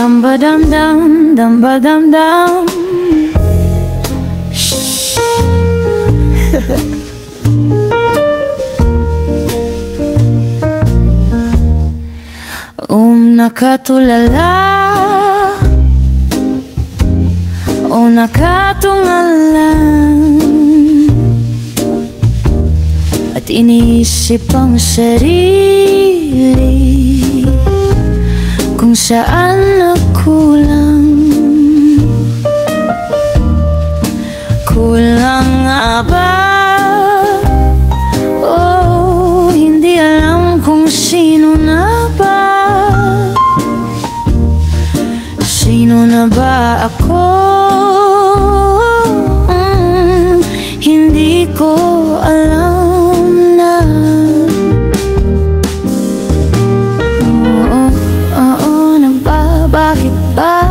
Dum ba dum dum, dum ba dum dum. Nakatulala o nakatungalan at iniisip ang sarili kung saan nagkulang. Kulang nga ba? Oh, hindi alam kung sino na ba. Sino na ba ako? Hindi ko alam na. Oo na ba? Bakit ba?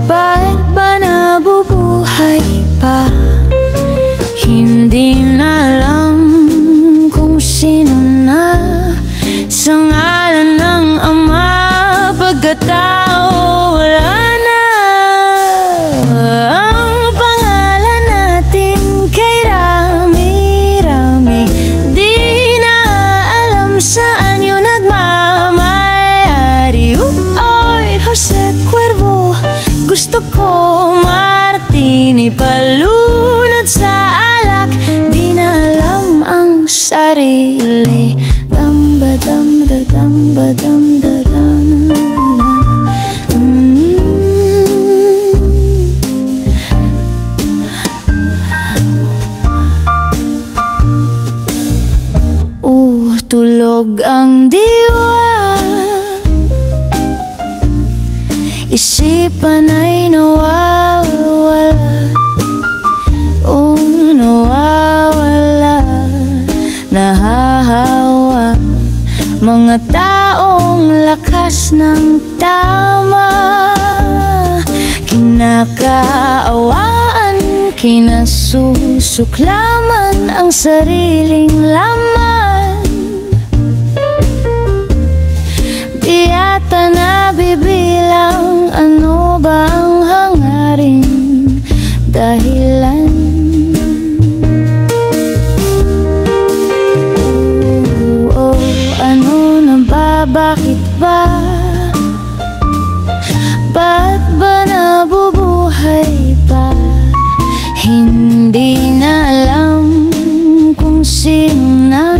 Bakit ba nabubuhay pa? Hindi na alam kung sino na. Sa ngalan ng Ama, pagkatao wala na. Ang pangalan natin kay Rami-Rami, di na alam saan yun nagmamayari. Oy, Jose Cuervo, gusto ko martini, palunod sa alak, di na alam ang sarili. Damba damba damba damba damba. Tulog ang diwa, isipan ay nawawala. Oh, nawawala, nahahawa. Mga taong lakas ng tama, kinakaawaan, kinasusuklaman ang sariling laman. Di yata nabibilang ano ba ang hangarin, dahilan. Ano na ba, bakit ba? Ba't ba nabubuhay pa? Hindi na alam kung sino na.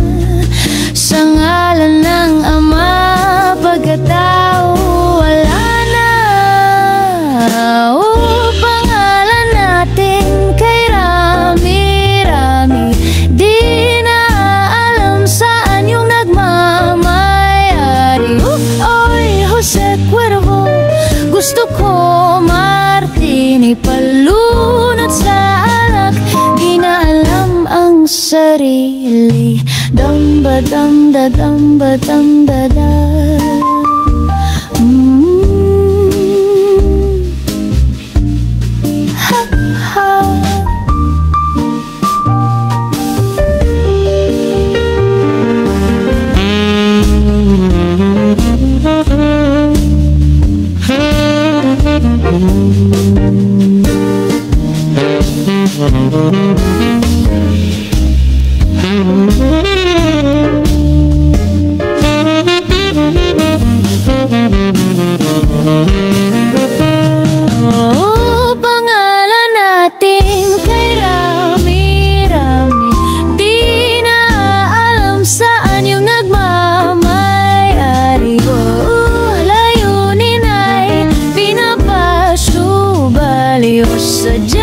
Sa ngalan ng Ama, pagkatao wala na. Pangalan natin kay Rami-Rami, di na alam saan yung nagmamayari. Oy, Jose Cuervo, gusto ko martini, palunod sa alak, di na alam ang sarili. Damba damba damba damba da. Ha ha. Pangalan natin kay Rami-Rami, di na alam saan yung nagmamayari. Layunin ay pinapasubali o sadya.